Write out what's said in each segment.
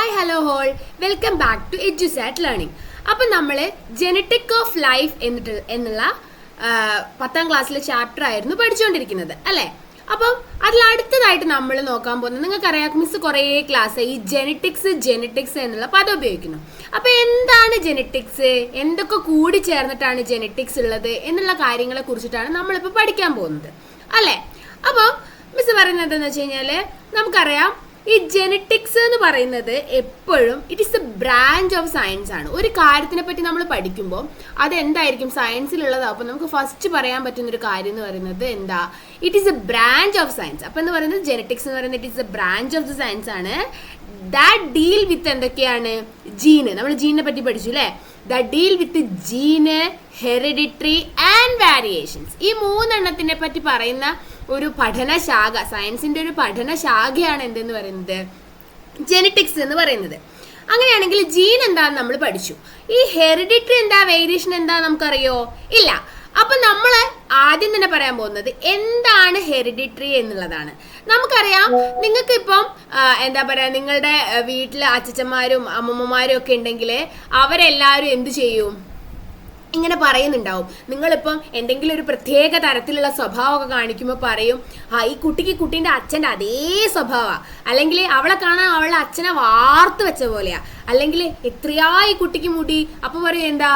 Hi hello all welcome back to Edusat learning. അപ്പം നമ്മൾ genetic of life എന്നുള്ള 10ാം ക്ലാസ്സിലെ ചാപ്റ്റർ ആയിരുന്നു പഠിച്ചുകൊണ്ടിരിക്കുന്നത് അല്ലേ. അപ്പം അതിൽ അടുത്തതായിട്ട് നമ്മൾ നോക്കാൻ പോകുന്നത്, നിങ്ങൾക്കറിയാം മിസ് കുറേ ക്ലാസ് ഈ ജെനറ്റിക്സ് എന്നുള്ള പദം ഉപയോഗിക്കുന്നു. അപ്പം എന്താണ് ജെനറ്റിക്സ്, എന്തൊക്കെ കൂടി ചേർന്നിട്ടാണ് ജെനറ്റിക്സ് ഉള്ളത് എന്നുള്ള കാര്യങ്ങളെ കുറിച്ചിട്ടാണ് നമ്മളിപ്പോൾ പഠിക്കാൻ പോകുന്നത് അല്ലേ. അപ്പം മിസ് പറയുന്നത് എന്താണെന്ന് വെച്ച് കഴിഞ്ഞാൽ, നമുക്കറിയാം ഈ ജെനറ്റിക്സ് എന്ന് പറയുന്നത് എപ്പോഴും it is A branch of science ആണ്. ഒരു കാര്യത്തിനെ പറ്റി നമ്മൾ പഠിക്കുമ്പോൾ അതെന്തായിരിക്കും സയൻസിലുള്ളതാണ്. അപ്പോൾ നമുക്ക് ഫസ്റ്റ് പറയാൻ പറ്റുന്ന ഒരു കാര്യം എന്ന് പറയുന്നത് എന്താ, it is A branch of science. അപ്പോൾ എന്ന് പറയുന്നത് ജെനറ്റിക്സ് എന്ന് പറയുന്നത് it is A branch of the science ആണ് ദാറ്റ് ഡീൽ വിത്ത് എന്തൊക്കെയാണ്, ജീന്. നമ്മൾ ജീനിനെ പറ്റി പഠിച്ചു അല്ലേ. That deal with gene, hereditary and variations. ഈ 3 എണ്ണത്തിനെ പറ്റി പറയുന്ന ഒരു പഠനശാഖ, സയൻസിന്റെ ഒരു പഠനശാഖയാണ് എന്തെന്ന് പറയുന്നത്, ജെനറ്റിക്സ് എന്ന് പറയുന്നത്. അങ്ങനെയാണെങ്കിൽ ജീൻ എന്താണെന്ന് നമ്മൾ പഠിച്ചു. ഈ ഹെറിഡിറ്ററി എന്താ, വേരിയേഷൻ എന്താ നമുക്കറിയോ? ഇല്ല. അപ്പൊ നമ്മൾ ആദ്യം തന്നെ പറയാൻ പോകുന്നത് എന്താണ് ഹെറിഡിറ്ററി എന്നുള്ളതാണ്. നമുക്കറിയാം, നിങ്ങൾക്ക് ഇപ്പം എന്താ പറയാ, നിങ്ങളുടെ വീട്ടിൽ അച്ഛച്ചന്മാരും അമ്മമ്മമാരും ഒക്കെ ഉണ്ടെങ്കിൽ അവരെല്ലാവരും എന്ത് ചെയ്യും, ഇങ്ങനെ പറയുന്നുണ്ടാവും. നിങ്ങളിപ്പം എന്തെങ്കിലും ഒരു പ്രത്യേക തരത്തിലുള്ള സ്വഭാവമൊക്കെ കാണിക്കുമ്പോൾ പറയും, ഈ കുട്ടീൻ്റെ അച്ഛൻ്റെ അതേ സ്വഭാവമാണ്, അല്ലെങ്കിൽ അവളെ കാണാൻ അവളുടെ അച്ഛനെ വാർത്ത് വെച്ച പോലെയാ, അല്ലെങ്കിൽ എത്രയാ ഈ കുട്ടിക്ക് മുടി, അപ്പോൾ പറയും എന്താ,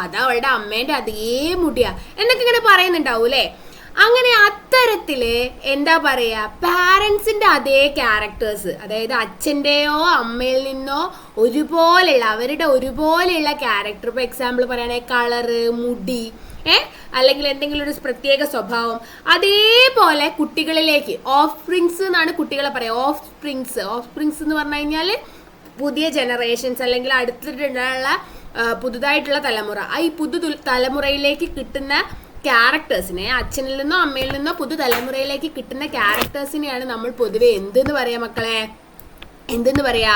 അതാ അവളുടെ അമ്മേൻ്റെ അതേ മുടിയാ എന്നൊക്കെ ഇങ്ങനെ പറയുന്നുണ്ടാവും അല്ലേ. അങ്ങനെ അത്തരത്തില് എന്താ പറയാ, പാരൻസിന്റെ അതേ ക്യാരക്ടേഴ്സ്, അതായത് അച്ഛൻ്റെയോ അമ്മയിൽ നിന്നോ അവരുടെ ഒരുപോലെയുള്ള ക്യാരക്ടർ. ഇപ്പോൾ എക്സാമ്പിൾ പറയുകയാണെങ്കിൽ കളറ്, മുടി, അല്ലെങ്കിൽ എന്തെങ്കിലും ഒരു പ്രത്യേക സ്വഭാവം, അതേപോലെ കുട്ടികളിലേക്ക് ഓഫ് സ്പ്രിങ്സ് എന്നാണ് കുട്ടികളെ പറയാം. ഓഫ് സ്പ്രിങ്സ് എന്ന് പറഞ്ഞു കഴിഞ്ഞാൽ പുതിയ ജനറേഷൻസ്, അല്ലെങ്കിൽ അടുത്തിട്ടുള്ള പുതുതായിട്ടുള്ള തലമുറ. ഈ തലമുറയിലേക്ക് കിട്ടുന്ന ക്യാരക്ടേഴ്സിനെ, അച്ഛനിൽ നിന്നോ അമ്മയിൽ നിന്നോ പുതുതലമുറയിലേക്ക് കിട്ടുന്ന ക്യാരക്ടേഴ്സിനെയാണ് നമ്മൾ പൊതുവെ എന്തെന്ന് പറയാ മക്കളെ, എന്തെന്ന് പറയാ,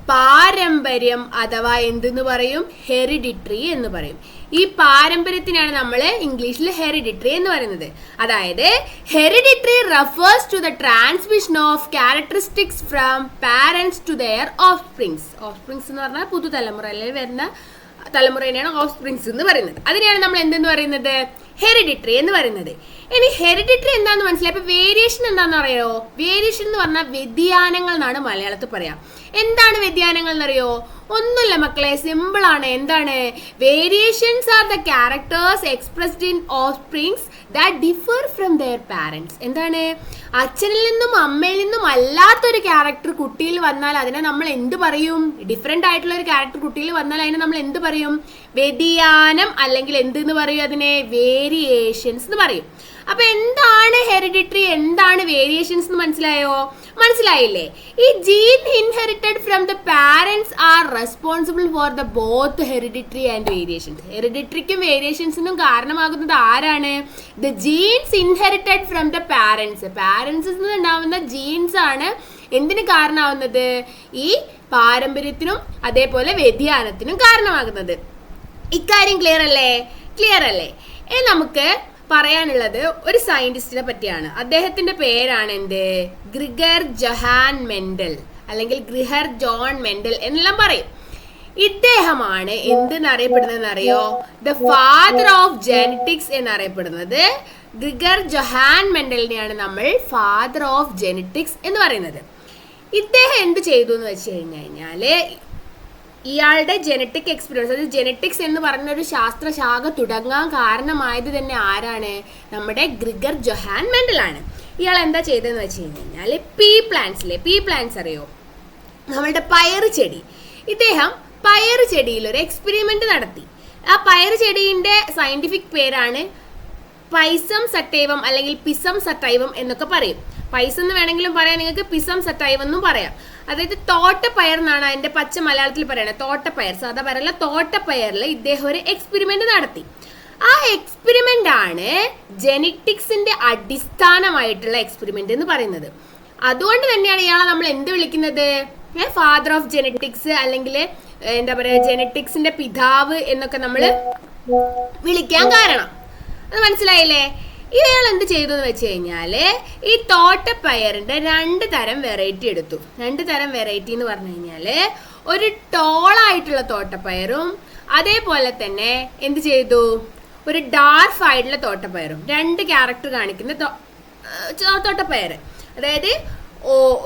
പാരമ്പര്യം അഥവാ എന്തെന്ന് പറയും, ഹെറിഡിറ്ററി എന്ന് പറയും. ഈ പാരമ്പര്യത്തിനാണ് നമ്മൾ ഇംഗ്ലീഷിൽ ഹെറിഡിറ്ററി എന്ന് പറയുന്നത്. അതായത് hereditary refers to the transmission of characteristics from parents to their offsprings. Offsprings എന്ന് പറഞ്ഞാൽ പുതുതലമുറയിൽ വരുന്ന തലമുറയാണ് ഓഫ് സ്പ്രിങ്സ് എന്ന് പറയുന്നത്. അതിനെയാണ് നമ്മൾ എന്തെന്ന് പറയുന്നത്, ഹെറിഡിറ്ററി എന്ന് പറയുന്നത്. ഇനി ഹെറിഡിറ്ററി എന്താന്ന് മനസ്സിലായി. അപ്പൊ വേരിയേഷൻ എന്താണെന്ന് അറിയോ? വേരിയേഷൻ എന്ന് പറഞ്ഞാൽ വ്യതിയാനങ്ങൾ എന്നാണ് മലയാളത്തിൽ പറയാം. എന്താണ് വ്യതിയാനങ്ങൾ എന്നറിയോ? ഒന്നുമില്ല മക്കളെ, സിമ്പിൾ ആണ്. എന്താണ്? Variations are the characters expressed in offsprings that differ from their parents. എന്താണ്? അച്ഛനിൽ നിന്നും അമ്മയിൽ നിന്നും അല്ലാത്തൊരു ക്യാരക്ടർ കുട്ടിയിൽ വന്നാൽ അതിനെ നമ്മൾ എന്ത് പറയും? ഡിഫറെന്റ് ആയിട്ടുള്ള ഒരു ക്യാരക്ടർ കുട്ടിയിൽ വന്നാൽ അതിനെ നമ്മൾ എന്ത് പറയും? വ്യതിയാനം, അല്ലെങ്കിൽ എന്തെന്ന് പറയും അതിനെ? വേരിയേഷൻസ് എന്ന് പറയും. അപ്പൊ എന്താണ് ഹെറിഡിറ്ററി, എന്താണ് വേരിയേഷൻസ് എന്ന് മനസ്സിലായില്ലേ? ഈ gene inherited from the parents are responsible for the both hereditary and variations. ഹെറിഡിറ്ററിക്കും വേരിയേഷൻസിനും കാരണമാകുന്നത് ആരാണ്? The genes inherited from the parents. പാരന്റ്സിൽ നിന്ന് ഉണ്ടാവുന്ന ജീൻസ് ആണ് എന്തിന് കാരണമാവുന്നത്? ഈ പാരമ്പര്യത്തിനും അതേപോലെ വ്യതിയാനത്തിനും കാരണമാകുന്നത്. ഇക്കാര്യം ക്ലിയർ അല്ലേ? നമുക്ക് പറയാനുള്ളത് ഒരു സയന്റിസ്റ്റിനെ പറ്റിയാണ്. അദ്ദേഹത്തിന്റെ പേരാണ് എന്ത്? ഗ്രിഗർ ജൊഹാൻ മെൻഡൽ, അല്ലെങ്കിൽ ഗ്രിഗർ ജോൺ മെൻഡൽ എന്നെല്ലാം പറയും. ഇദ്ദേഹമാണ് എന്തെന്നറിയപ്പെടുന്നതെന്ന് അറിയോ? ദ ഫാദർ ഓഫ് ജെനറ്റിക്സ് എന്നറിയപ്പെടുന്നത്. ഗ്രിഗർ ജൊഹാൻ മെൻഡലിനെയാണ് നമ്മൾ ഫാദർ ഓഫ് ജെനറ്റിക്സ് എന്ന് പറയുന്നത്. ഇദ്ദേഹം എന്ത് ചെയ്തു എന്ന് വെച്ച് കഴിഞ്ഞാല്, ഇയാളുടെ ജെനറ്റിക് എക്സ്പീരിയൻസ്, അത് ജെനറ്റിക്സ് എന്ന് പറഞ്ഞൊരു ശാസ്ത്രശാഖ തുടങ്ങാൻ കാരണമായത് തന്നെ ആരാണ്? നമ്മുടെ ഗ്രിഗർ ജൊഹാൻ മെൻഡൽ ആണ്. ഇയാൾ എന്താ ചെയ്തതെന്ന് വെച്ച് കഴിഞ്ഞാൽ, പീ പ്ലാന്റ്സ് അറിയോ, നമ്മളുടെ പയറ് ചെടി. ഇദ്ദേഹം പയറ് ചെടിയിൽ ഒരു എക്സ്പെരിമെന്റ് നടത്തി. ആ പയറ് ചെടീൻ്റെ സയന്റിഫിക് പേരാണ് പൈസം സറ്റൈവം, അല്ലെങ്കിൽ പിസം സറ്റൈവം എന്നൊക്കെ പറയും. പൈസം എന്ന് വേണമെങ്കിലും പറയാം, നിങ്ങൾക്ക് പിസം സറ്റൈവം എന്നും പറയാം. അതായത് തോട്ടപ്പയർ എന്നാണ് അതിന്റെ പച്ച മലയാളത്തിൽ പറയുന്നത്. തോട്ടപ്പയർ, സാധാ പയറല്ല, തോട്ടപ്പയറിൽ ഇദ്ദേഹം ഒരു എക്സ്പെരിമെന്റ് നടത്തി. ആ എക്സ്പെരിമെന്റ് ആണ് ജെനറ്റിക്സിന്റെ അടിസ്ഥാനമായിട്ടുള്ള എക്സ്പെരിമെന്റ് എന്ന് പറയുന്നത്. അതുകൊണ്ട് തന്നെയാണ് ഇയാളെ നമ്മൾ എന്ത് വിളിക്കുന്നത്? ഫാദർ ഓഫ് ജെനറ്റിക്സ്, അല്ലെങ്കിൽ എന്താ പറയാ, ജെനറ്റിക്സിന്റെ പിതാവ് എന്നൊക്കെ നമ്മൾ വിളിക്കാൻ കാരണം. അത് മനസ്സിലായില്ലേ? ഇയാൾ എന്ത് ചെയ്തു എന്ന് വെച്ച് കഴിഞ്ഞാൽ ഈ തോട്ടപ്പയറിൻ്റെ 2 തരം വെറൈറ്റി എടുത്തു. 2 തരം വെറൈറ്റി എന്ന് പറഞ്ഞു കഴിഞ്ഞാൽ ഒരു ടോളായിട്ടുള്ള തോട്ടപ്പയറും അതേപോലെ തന്നെ എന്ത് ചെയ്തു, ഒരു ഡാർക്ക് ആയിട്ടുള്ള തോട്ടപ്പയറും. 2 ക്യാരക്ടർ കാണിക്കുന്ന തോട്ടപ്പയർ, അതായത്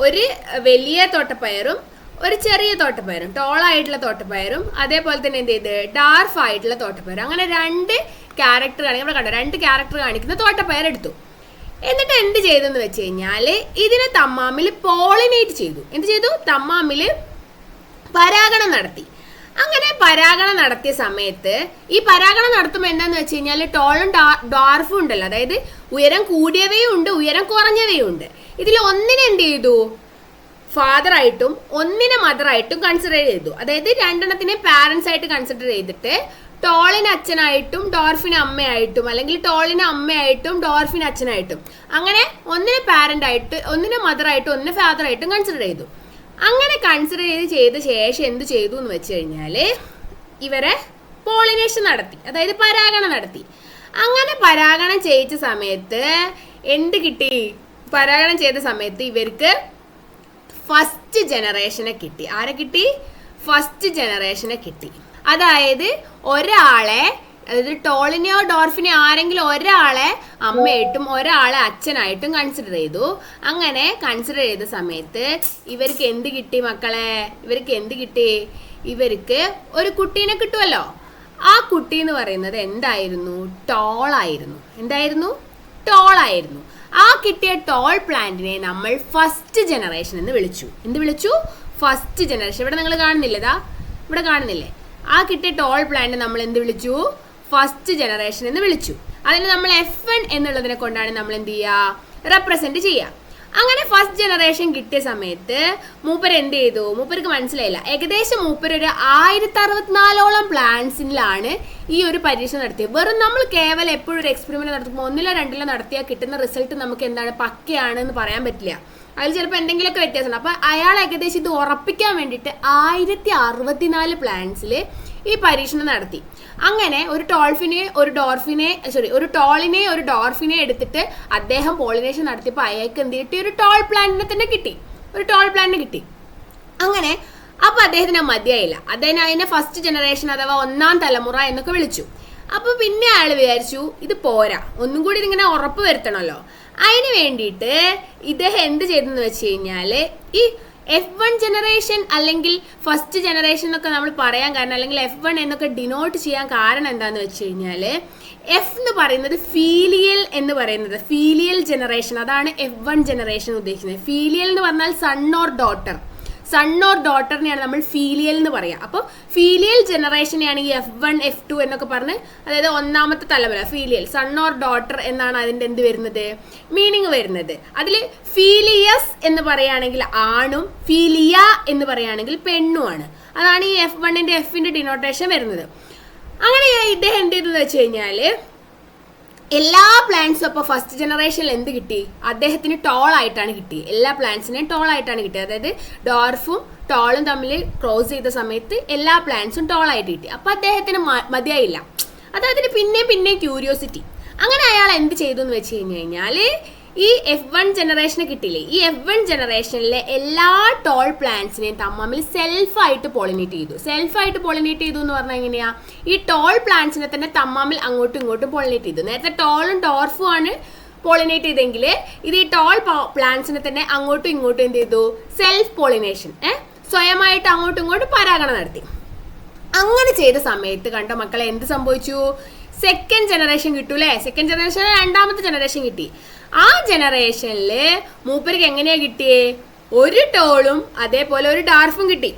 ഒരു വലിയ തോട്ടപ്പയറും ഒരു ചെറിയ തോട്ടപ്പയറും, ടോളായിട്ടുള്ള തോട്ടപ്പയറും അതേപോലെ തന്നെ എന്ത് ചെയ്ത് ഡാർക്ക് ആയിട്ടുള്ള തോട്ടപ്പയറും. അങ്ങനെ 2 ക്യാരക്ടർ ഇവിടെ കണ്ടോ, 2 ക്യാരക്ടർ കാണിക്കുന്ന തോട്ടപ്പയർ എടുത്തു. എന്നിട്ട് എന്ത് ചെയ്തെന്ന് വെച്ച് കഴിഞ്ഞാൽ ഇതിനെ തമ്മാമിൽ പോളിനേറ്റ് ചെയ്തു. എന്ത് ചെയ്തു? തമ്മാമിൽ പരാഗണം നടത്തി. അങ്ങനെ പരാഗണം നടത്തിയ സമയത്ത് ഈ പരാഗണം നടത്തുമ്പോൾ എന്താന്ന് വെച്ച് കഴിഞ്ഞാൽ ടോളും ഡാർഫും ഉണ്ടല്ലോ, അതായത് ഉയരം കൂടിയവയും ഉണ്ട് ഉയരം കുറഞ്ഞവയും ഉണ്ട്. ഇതിൽ ഒന്നിനെ എന്ത് ചെയ്തു, ഫാദറായിട്ടും ഒന്നിനെ മദറായിട്ടും കൺസിഡർ ചെയ്തു. അതായത് 2 പാരൻസ് ആയിട്ട് കൺസിഡർ ചെയ്തിട്ട് ടോളിന് അച്ഛനായിട്ടും ഡോർഫിന് അമ്മയായിട്ടും, അല്ലെങ്കിൽ ടോളിന് അമ്മയായിട്ടും ഡോർഫിന് അച്ഛനായിട്ടും, അങ്ങനെ ഒന്നിനെ പാരന്റ് ആയിട്ട് ഒന്നിനെ മദറായിട്ടും ഒന്നിനെ ഫാദറായിട്ടും കൺസിഡർ ചെയ്തു. അങ്ങനെ കൺസിഡർ ചെയ്ത ശേഷം എന്ത് ചെയ്തു എന്ന് വെച്ച് കഴിഞ്ഞാൽ ഇവരെ പോളിനേഷൻ നടത്തി, അതായത് പരാഗണം നടത്തി. അങ്ങനെ പരാഗണം ചെയ്യിച്ച സമയത്ത് എന്ത് കിട്ടി? പരാഗണം ചെയ്ത സമയത്ത് ഇവർക്ക് ഫസ്റ്റ് ജനറേഷനെ കിട്ടി. ആരെ കിട്ടി? ഫസ്റ്റ് ജനറേഷനെ കിട്ടി. അതായത് ഒരാളെ, അതായത് ടോളിനെയോ ഡോർഫിനെയോ ആരെങ്കിലും ഒരാളെ അമ്മയായിട്ടും ഒരാളെ അച്ഛനായിട്ടും കൺസിഡർ ചെയ്തു. അങ്ങനെ കൺസിഡർ ചെയ്ത സമയത്ത് ഇവർക്ക് എന്ത് കിട്ടി മക്കളെ? ഇവർക്ക് എന്ത് കിട്ടി? ഇവർക്ക് ഒരു കുട്ടീനെ കിട്ടുമല്ലോ. ആ കുട്ടി എന്ന് പറയുന്നത് എന്തായിരുന്നു? ടോളായിരുന്നു. എന്തായിരുന്നു? ടോളായിരുന്നു. ആ കിട്ടിയ ടോൾ പ്ലാന്റിനെ നമ്മൾ ഫസ്റ്റ് ജനറേഷൻ എന്ന് വിളിച്ചു. എന്ത് വിളിച്ചു? First generation. ഇവിടെ നിങ്ങൾ കാണുന്നില്ലതാ, ഇവിടെ കാണുന്നില്ലേ? ആ കിട്ടിയ ടോൾ പ്ലാന്റ് നമ്മൾ എന്ത് വിളിച്ചു? ഫസ്റ്റ് ജനറേഷൻ എന്ന് വിളിച്ചു. അതിന് നമ്മൾ F1 എന്നുള്ളതിനെ കൊണ്ടാണ് നമ്മൾ എന്ത് ചെയ്യുക? റെപ്രസെന്റ് ചെയ്യുക. അങ്ങനെ ഫസ്റ്റ് ജനറേഷൻ കിട്ടിയ സമയത്ത് മൂപ്പർ എന്ത് ചെയ്തു? മൂപ്പർക്ക് മനസ്സിലായില്ല. ഏകദേശം മൂപ്പർ ഒരു 1064ഓളം പ്ലാന്റ്സിലാണ് ഈ ഒരു പരീക്ഷണം നടത്തിയത്. വെറും നമ്മൾ കേവലം എപ്പോഴും ഒരു എക്സ്പെരിമെന്റ് നടത്തുമ്പോൾ 1ലോ 2ലോ നടത്തിയാൽ കിട്ടുന്ന റിസൾട്ട് നമുക്ക് എന്താണ് പക്കയാണെന്ന് പറയാൻ പറ്റില്ല. അതിൽ ചിലപ്പോൾ എന്തെങ്കിലുമൊക്കെ വ്യത്യാസമുണ്ട്. അപ്പോൾ അയാൾ ഏകദേശം ഇത് ഉറപ്പിക്കാൻ വേണ്ടിയിട്ട് 1064 പ്ലാന്റ്സിൽ ഈ പരീക്ഷണം നടത്തി. അങ്ങനെ ഒരു ടോളിനെ ഒരു ഡോർഫിനെ എടുത്തിട്ട് അദ്ദേഹം പോളിനേഷൻ നടത്തിയപ്പോൾ അയാൾക്ക് എന്ത് കിട്ടി? ഒരു ടോൾ പ്ലാന്റിനെ തന്നെ കിട്ടി. ഒരു ടോൾ പ്ലാന്റിനെ കിട്ടി. അങ്ങനെ അപ്പോൾ അദ്ദേഹത്തിന് മതിയായില്ല. അദ്ദേഹം അതിനെ ഫസ്റ്റ് ജനറേഷൻ അഥവാ 1ാം തലമുറ എന്നൊക്കെ വിളിച്ചു. അപ്പോൾ പിന്നെ അയാൾ വിചാരിച്ചു ഇത് പോരാ, ഒന്നും കൂടി ഇതിങ്ങനെ ഉറപ്പ് വരുത്തണമല്ലോ. അതിന് വേണ്ടിയിട്ട് ഇദ്ദേഹം എന്ത് ചെയ്തെന്ന് വെച്ച് കഴിഞ്ഞാൽ ഈ F1 ജനറേഷൻ അല്ലെങ്കിൽ ഫസ്റ്റ് ജനറേഷൻ എന്നൊക്കെ നമ്മൾ പറയാൻ കാരണം, അല്ലെങ്കിൽ F1 എന്നൊക്കെ ഡിനോട്ട് ചെയ്യാൻ കാരണം എന്താണെന്ന് വെച്ച് കഴിഞ്ഞാൽ F എന്ന് പറയുന്നത് ഫീലിയൽ എന്ന് പറയുന്നത്, ഫീലിയൽ ജനറേഷൻ, അതാണ് F1 ജനറേഷൻ ഉദ്ദേശിക്കുന്നത്. ഫീലിയൽ എന്ന് പറഞ്ഞാൽ son or daughter, son or ഡോട്ടറിനെയാണ് നമ്മൾ ഫീലിയൽ എന്ന് പറയുക. അപ്പോൾ ഫീലിയൽ ജനറേഷനെയാണ് ഈ F1 F2 എന്നൊക്കെ പറഞ്ഞ്, അതായത് 1ാമത്തെ തലമുറ ഫീലിയൽ, സൺ ഓർ ഡോട്ടർ എന്നാണ് അതിൻ്റെ എന്ത് വരുന്നത്? മീനിങ് വരുന്നത്. അതിൽ ഫീലിയസ് എന്ന് പറയുകയാണെങ്കിൽ ആണും ഫീലിയ എന്ന് പറയുകയാണെങ്കിൽ പെണ്ണുമാണ്. അതാണ് ഈ F1ന്റെ Fന്റെ ഡിനോട്ടേഷൻ വരുന്നത്. അങ്ങനെ ഇദ്ദേഹം എന്ത് ചെയ്തെന്ന് വെച്ച് കഴിഞ്ഞാൽ എല്ലാ പ്ലാന്റ്സും അപ്പോൾ ഫസ്റ്റ് ജനറേഷനിൽ എന്ത് കിട്ടി? അദ്ദേഹത്തിന് ടോൾ ആയിട്ടാണ് കിട്ടി. എല്ലാ പ്ലാന്റ്സിനെയും ടോൾ ആയിട്ടാണ് കിട്ടിയത്. അതായത് ഡോർഫും ടോളും തമ്മിൽ ക്രോസ് ചെയ്ത സമയത്ത് എല്ലാ പ്ലാന്റ്സും ടോൾ ആയിട്ട് കിട്ടി. അപ്പോൾ അദ്ദേഹത്തിന് മതിയായില്ല. അദ്ദേഹത്തിന് പിന്നെ ക്യൂരിയോസിറ്റി. അങ്ങനെ അയാൾ എന്ത് ചെയ്തു എന്ന് വെച്ച് കഴിഞ്ഞാൽ ഈ F1 ജനറേഷനെ കിട്ടിയില്ലേ, ഈ F1 ജനറേഷനിലെ എല്ലാ ടോൾ പ്ലാന്റ്സിനെയും തമ്മിൽ സെൽഫായിട്ട് പോളിനേറ്റ് ചെയ്തു. സെൽഫായിട്ട് പോളിനേറ്റ് ചെയ്തു എന്ന് പറഞ്ഞാൽ എങ്ങനെയാ? ഈ ടോൾ പ്ലാന്റ്സിനെ തന്നെ തമ്മിൽ അങ്ങോട്ടും ഇങ്ങോട്ടും പോളിനേറ്റ് ചെയ്തു. നേരത്തെ ടോളും ഡോർഫും ആണ് പോളിനേറ്റ് ചെയ്തെങ്കിൽ ഇത് ഈ ടോൾ പ്ലാന്റ്സിനെ തന്നെ അങ്ങോട്ടും ഇങ്ങോട്ടും എന്ത് ചെയ്തു? സെൽഫ് പോളിനേഷൻ, സ്വയമായിട്ട് അങ്ങോട്ടും ഇങ്ങോട്ടും പരാഗണം നടത്തി. അങ്ങനെ ചെയ്ത സമയത്ത് കണ്ട മക്കളെ എന്ത് സംഭവിച്ചു? സെക്കൻഡ് ജനറേഷൻ കിട്ടൂലേ? സെക്കൻഡ് ജനറേഷൻ 2ാമത്തെ ജനറേഷൻ കിട്ടി. ആ ജനറേഷനിൽ മൂപ്പർക്ക് എങ്ങനെയാ കിട്ടിയേ? ഒരു ടോളും അതേപോലെ ഒരു ഡാർഫും കിട്ടി.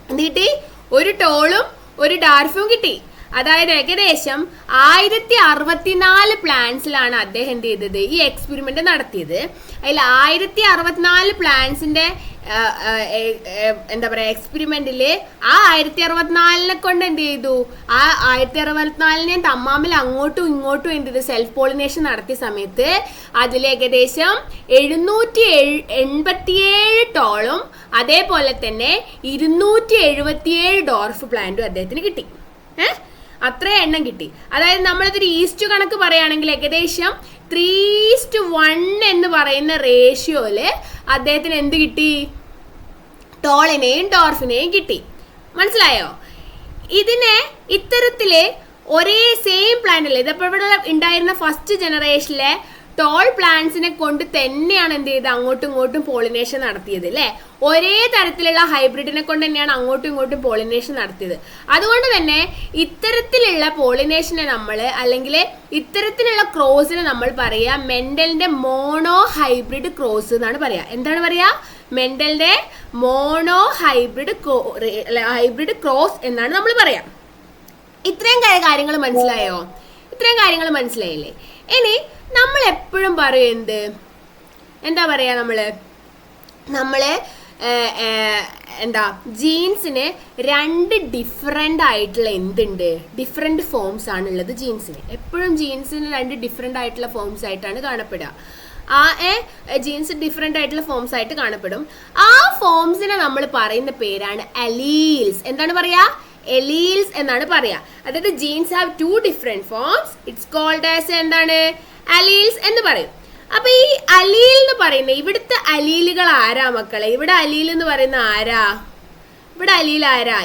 എന്ത് കിട്ടി? ഒരു ടോളും ഒരു ഡാർഫും കിട്ടി. അതായത് ഏകദേശം 1064 പ്ലാന്റ്സിലാണ് അദ്ദേഹം എന്ത് ചെയ്തത്? ഈ എക്സ്പെരിമെന്റ് നടത്തിയത്. അതിൽ 1064 പ്ലാന്റ്സിന്റെ എന്താ പറയുക എക്സ്പെരിമെന്റിൽ ആ 1064 കൊണ്ട് എന്ത് ചെയ്തു? ആ 1064 തമ്മിൽ അങ്ങോട്ടും ഇങ്ങോട്ടും എന്ത് ചെയ്തു? സെൽഫ് പോളിനേഷൻ നടത്തിയ സമയത്ത് അതിൽ ഏകദേശം 787 ടോളും അതേപോലെ തന്നെ 277 ഡോർഫ് പ്ലാന്റും അദ്ദേഹത്തിന് കിട്ടി. അത്രയും എണ്ണം കിട്ടി. അതായത് നമ്മളിതൊരു ഈസ്റ്റ് കണക്ക് പറയുകയാണെങ്കിൽ ഏകദേശം 3:1 എന്ന് പറയുന്ന റേഷ്യോയില് അദ്ദേഹത്തിന് എന്ത് കിട്ടി? ടോളിനെയും ഡോർഫിനെയും കിട്ടി. മനസ്സിലായോ? ഇതിനെ ഇത്തരത്തില് ഒരേ സെയിം പ്ലാന്റിൽ ഇതിപ്പോൾ ഇവിടെ ഉണ്ടായിരുന്ന ഫസ്റ്റ് ജനറേഷനിലെ ടോൾ പ്ലാന്റ്സിനെ കൊണ്ട് തന്നെയാണ് എന്ത് ചെയ്ത് അങ്ങോട്ടും ഇങ്ങോട്ടും പോളിനേഷൻ നടത്തിയത് അല്ലേ? ഒരേ തരത്തിലുള്ള ഹൈബ്രിഡിനെ കൊണ്ട് തന്നെയാണ് അങ്ങോട്ടും ഇങ്ങോട്ടും പോളിനേഷൻ നടത്തിയത്. അതുകൊണ്ട് തന്നെ ഇത്തരത്തിലുള്ള പോളിനേഷനെ നമ്മൾ അല്ലെങ്കിൽ ഇത്തരത്തിലുള്ള ക്രോസിനെ നമ്മൾ പറയാ മെൻഡലിന്റെ മോണോ ഹൈബ്രിഡ് ക്രോസ് എന്നാണ് പറയാ. എന്താണ് പറയാ? മെൻഡലിന്റെ മോണോ ഹൈബ്രിഡ് ക്രോസ് എന്നാണ് നമ്മൾ പറയാ. ഇത്രയും കാര്യങ്ങൾ മനസ്സിലായോ? ഇത്രയും കാര്യങ്ങൾ മനസ്സിലായില്ലേ? ഇനി നമ്മൾ എപ്പോഴും പറയും എന്താ പറയാ നമ്മള് ജീൻസിന് 2 ഡിഫറെൻ്റ് ആയിട്ടുള്ള ഡിഫറെൻ്റ് ഫോംസ് ആണുള്ളത് ജീൻസിന്. എപ്പോഴും ജീൻസിന് 2 ഡിഫറെൻ്റ് ആയിട്ടുള്ള ഫോംസ് ആയിട്ടാണ് കാണപ്പെടുക. ജീൻസ് ഡിഫറെൻ്റ് ആയിട്ടുള്ള ഫോംസ് ആയിട്ട് കാണപ്പെടും. ആ ഫോംസിനെ നമ്മൾ പറയുന്ന പേരാണ് അലീൽസ്. എന്താണ് പറയാ? എലീൽസ് എന്നാണ് പറയാ. അതായത് genes have 2 different forms. It's called as എന്താണ്? അലീൽസ് എന്ന് പറയും. അപ്പൊ ഈ അലീൽ എന്ന് പറയുന്ന ഇവിടുത്തെ അലീലുകൾ ആരാ മക്കളെ? ഇവിടെ അലീൽ എന്ന് പറയുന്ന ആരാ?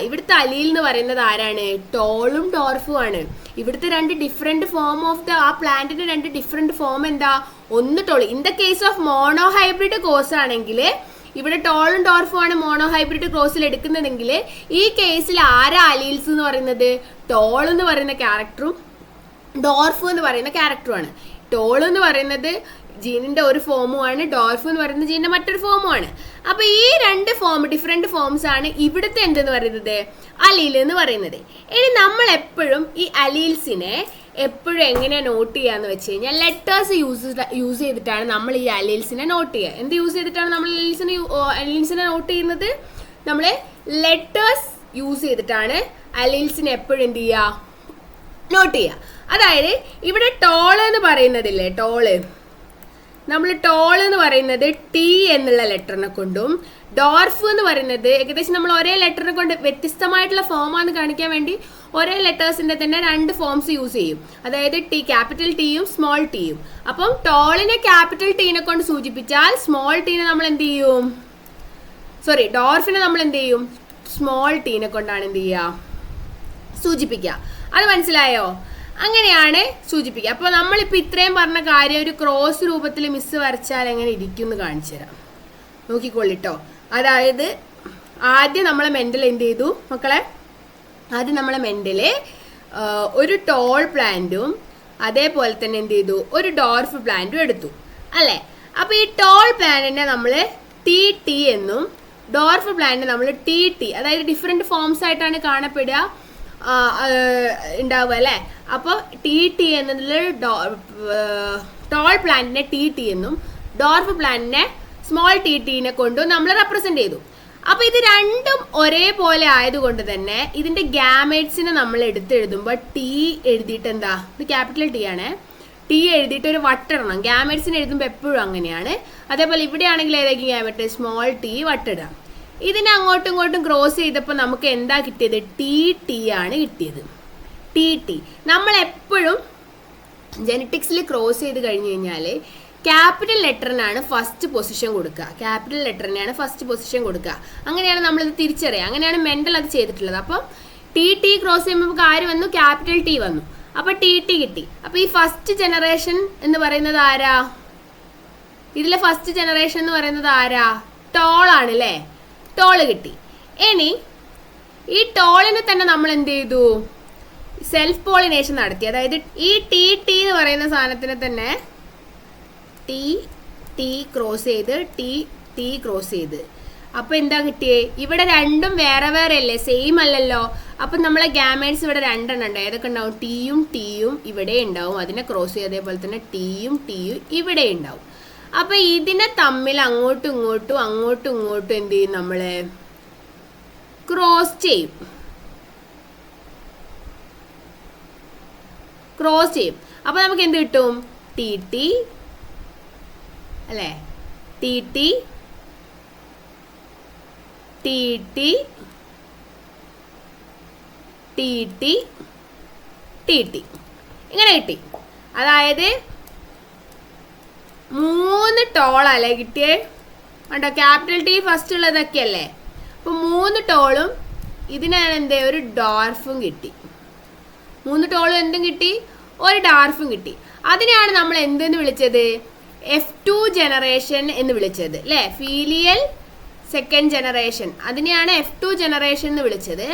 ഇവിടുത്തെ അലീൽ എന്ന് പറയുന്നത് ആരാണ്? ടോളും ഡോർഫും ആണ്. ഇവിടുത്തെ 2 ഡിഫറെന്റ് ഫോം ഓഫ് ആ പ്ലാന്റിന്റെ 2 ഡിഫറെന്റ് ഫോം എന്താ? ഒന്ന് tall. In the case of monohybrid cross ആണെങ്കിൽ ഇവിടെ ടോളും ഡോർഫും ആണ് മോണോ ഹൈബ്രിഡ് ക്രോസിൽ എടുക്കുന്നതെങ്കിൽ ഈ കേസിൽ ആരാ അലീൽസ് എന്ന് പറയുന്നത്? ടോൾ എന്ന് പറയുന്ന ക്യാരക്ടറും ഡോർഫു എന്ന് പറയുന്ന ക്യാരക്ടറുമാണ്. ടോൾ എന്ന് പറയുന്നത് ജീനിന്റെ ഒരു ഫോമുമാണ്, ഡോർഫു എന്ന് പറയുന്നത് ജീനിന്റെ മറ്റൊരു ഫോമുമാണ്. അപ്പൊ ഈ 2 ഡിഫറെന്റ് ഫോംസ് ആണ് ഇവിടുത്തെ എന്തെന്ന് പറയുന്നത്? അലീൽ എന്ന് പറയുന്നത്. ഇനി നമ്മൾ എപ്പോഴും ഈ അലീൽസിനെ എപ്പോഴും എങ്ങനെയാ നോട്ട് ചെയ്യാന്ന് വെച്ച് കഴിഞ്ഞാൽ ലെറ്റേഴ്സ് യൂസ് ചെയ്തിട്ടാണ് നമ്മൾ ഈ അലീൽസിനെ നോട്ട് ചെയ്യുക. എന്ത് യൂസ് ചെയ്തിട്ടാണ് നമ്മൾ അലീൽസിനെ നോട്ട് ചെയ്യുന്നത്? നമ്മൾ ലെറ്റേഴ്സ് യൂസ് ചെയ്തിട്ടാണ് അലീൽസിനെ എപ്പോഴും എന്ത് ചെയ്യുക? നോട്ട് ചെയ്യുക. അതായത് ഇവിടെ ടോള് എന്ന് പറയുന്നതില്ലേ, നമ്മൾ ടോൾ എന്ന് പറയുന്നത് ടി എന്നുള്ള ലെറ്ററിനെ കൊണ്ടും ഡോർഫ് എന്ന് പറയുന്നത് ഏകദേശം നമ്മൾ ഒരേ ലെറ്ററിനെ കൊണ്ട് വ്യത്യസ്തമായിട്ടുള്ള ഫോമാണെന്ന് കാണിക്കാൻ വേണ്ടി ഒരേ ലെറ്റേഴ്സിന്റെ തന്നെ 2 ഫോംസ് യൂസ് ചെയ്യും. അതായത് ക്യാപിറ്റൽ ടിയും സ്മോൾ ടിയും. അപ്പം ടോളിനെ ക്യാപിറ്റൽ ടീനെ കൊണ്ട് സൂചിപ്പിച്ചാൽ സ്മോൾ ടീനെ നമ്മൾ എന്ത് ചെയ്യും? ഡോർഫിനെ നമ്മൾ എന്ത് ചെയ്യും? സ്മോൾ ടീനെ കൊണ്ടാണ് എന്ത് ചെയ്യുക? സൂചിപ്പിക്കുക. അത് മനസ്സിലായോ? അങ്ങനെയാണ് സൂചിപ്പിക്കുക. അപ്പോൾ നമ്മളിപ്പോൾ ഇത്രയും പറഞ്ഞ കാര്യം ഒരു ക്രോസ് രൂപത്തിൽ മിസ് വരച്ചാൽ എങ്ങനെ ഇരിക്കും എന്ന് കാണിച്ചു തരാം. നോക്കിക്കൊള്ളിട്ടോ. അതായത് ആദ്യം നമ്മളെ മെന്റൽ എന്ത് ചെയ്തു മക്കളെ? ആദ്യം നമ്മളെ മെന്റല് ഒരു ടോൾ പ്ലാന്റും അതേപോലെ തന്നെ എന്ത് ചെയ്തു? ഒരു ഡോർഫ് പ്ലാന്റും എടുത്തു അല്ലേ? അപ്പോൾ ഈ ടോൾ പ്ലാന്റിനെ നമ്മൾ ടി എന്നും ഡോർഫ് പ്ലാന്റിനെ നമ്മൾ ടി അതായത് ഡിഫറെന്റ് ഫോംസ് ആയിട്ടാണ് കാണപ്പെടുക ഉണ്ടാവുക അല്ലേ? അപ്പോൾ ടി എന്നതിൽ ടോൾ പ്ലാന്റിനെ ടി എന്നും ഡോർഫ് പ്ലാന്റിനെ സ്മോൾ ടിനെ കൊണ്ടും നമ്മൾ റെപ്രസെന്റ് ചെയ്തു. അപ്പൊ ഇത് രണ്ടും ഒരേപോലെ ആയതുകൊണ്ട് തന്നെ ഇതിന്റെ ഗാമേറ്റ്സിനെ നമ്മൾ എടുത്തെഴുതുമ്പോൾ ടി എഴുതിയിട്ട് എന്താ? ഇത് ക്യാപിറ്റൽ ടി ആണ്. ടി എഴുതിയിട്ട് ഒരു വട്ടിടണം. ഗാമേറ്റ്സിന് എഴുതുമ്പോൾ എപ്പോഴും അങ്ങനെയാണ്. അതേപോലെ ഇവിടെ ആണെങ്കിൽ ഏതായിരിക്കും ഗാമേറ്റ്? Small T വട്ടിടാം. ഇതിനെ അങ്ങോട്ടും ഇങ്ങോട്ടും ക്രോസ് ചെയ്തപ്പോൾ നമുക്ക് എന്താ കിട്ടിയത്? ടി ആണ് കിട്ടിയത്. ടി നമ്മൾ എപ്പോഴും ജെനറ്റിക്സിൽ ക്രോസ് ചെയ്ത് കഴിഞ്ഞു കഴിഞ്ഞാൽ ക്യാപിറ്റൽ ലെറ്ററിനാണ് ഫസ്റ്റ് പൊസിഷൻ കൊടുക്കുക. അങ്ങനെയാണ് നമ്മളിത് തിരിച്ചറിയുക. അങ്ങനെയാണ് മെന്റൽ അത് ചെയ്തിട്ടുള്ളത്. അപ്പം ടി ക്രോസ് ചെയ്യുമ്പോൾ ആര് വന്നു? ക്യാപിറ്റൽ ടി വന്നു. അപ്പൊ ടി കിട്ടി. അപ്പൊ ഈ ഫസ്റ്റ് ജനറേഷൻ എന്ന് പറയുന്നത് ആരാ? ഇതിലെ ഫസ്റ്റ് ജനറേഷൻ എന്ന് പറയുന്നത് ആരാ? ടോൾ ആണ് അല്ലേ? ടോള് കിട്ടി. ഇനി ഈ ടോളിനെ തന്നെ നമ്മൾ എന്ത് ചെയ്തു? സെൽഫ് പോളിനേഷൻ നടത്തി. അതായത് ഈ ടി എന്ന് പറയുന്ന സാധനത്തിനെ തന്നെ ടി ക്രോസ് ചെയ്ത് അപ്പൊ എന്താ കിട്ടിയേ? ഇവിടെ രണ്ടും വേറെ വേറെ അല്ലേ? സെയിം അല്ലല്ലോ. അപ്പൊ നമ്മളെ ഗാമേറ്റ്സ് ഇവിടെ 2 എണ്ണം ഉണ്ട്. ഏതൊക്കെ ഉണ്ടാവും? ടിയും ഇവിടെ ഉണ്ടാവും. അതിനെ ക്രോസ് ചെയ്ത് അതേപോലെ തന്നെ ടിയും ഇവിടെ ഉണ്ടാവും. അപ്പൊ ഇതിനെ തമ്മിൽ അങ്ങോട്ടും ഇങ്ങോട്ടും എന്ത് ചെയ്യും? നമ്മള് ക്രോസ് ചെയ്യും. അപ്പൊ നമുക്ക് എന്ത് കിട്ടും? ടി അല്ലേ? ടി ടി ടി ഇങ്ങനെ കിട്ടി. അതായത് 3 ടോളല്ലേ കിട്ടിയേ. കണ്ടോ, ക്യാപിറ്റൽ ടി ഫസ്റ്റ് ഉള്ളതൊക്കെ അല്ലേ. അപ്പോൾ 3 ടോളും ഇതിനാണ് എന്ത് ഒരു ഡോർഫും കിട്ടി. 3 ടോളും എന്തും കിട്ടി, ഒരു ഡാർഫും കിട്ടി. അതിനെയാണ് നമ്മൾ എന്തെന്ന് വിളിച്ചത്, F2 ജനറേഷൻ എന്ന് വിളിച്ചത് അല്ലേ. ഫീലിയൽ സെക്കൻഡ് ജനറേഷൻ, അതിനെയാണ് F2 ജനറേഷൻ എന്ന് വിളിച്ചത്.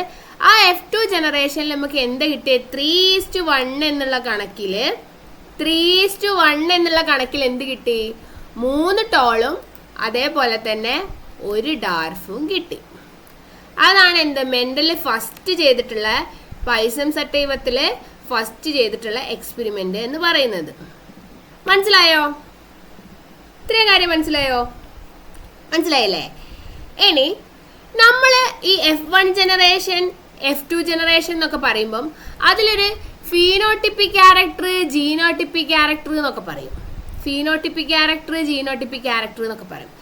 ആ F2 ജനറേഷനിൽ നമുക്ക് എന്താ കിട്ടിയത്, 3:1 എന്നുള്ള കണക്കിൽ 3:1 എന്നുള്ള കണക്കിൽ എന്ത് കിട്ടി, 3 ടോളും അതേപോലെ തന്നെ ഒരു ഡാർഫും കിട്ടി. അതാണ് എന്ത് മെൻഡൽ ഫസ്റ്റ് ചെയ്തിട്ടുള്ള പൈസം സട്ടൈവത്തിൽ ഫസ്റ്റ് ചെയ്തിട്ടുള്ള എക്സ്പെരിമെന്റ് എന്ന് പറയുന്നത്. മനസ്സിലായോ? ഇത്രയും കാര്യം മനസ്സിലായോ? മനസ്സിലായില്ലേ? ഇനി നമ്മൾ ഈ F1 ജനറേഷൻ F2 ജനറേഷൻ എന്നൊക്കെ പറയുമ്പം അതിലൊരു ഫീനോട്ടിപ്പിക് ക്യാരക്ടർ, ജീനോട്ടിപ്പിക് ക്യാരക്ടർ എന്നൊക്കെ പറയും. ഫീനോട്ടിപ്പിക് ക്യാരക്ടർ, ജീനോട്ടിപ്പിക് ക്യാരക്ടർ എന്നൊക്കെ പറയും.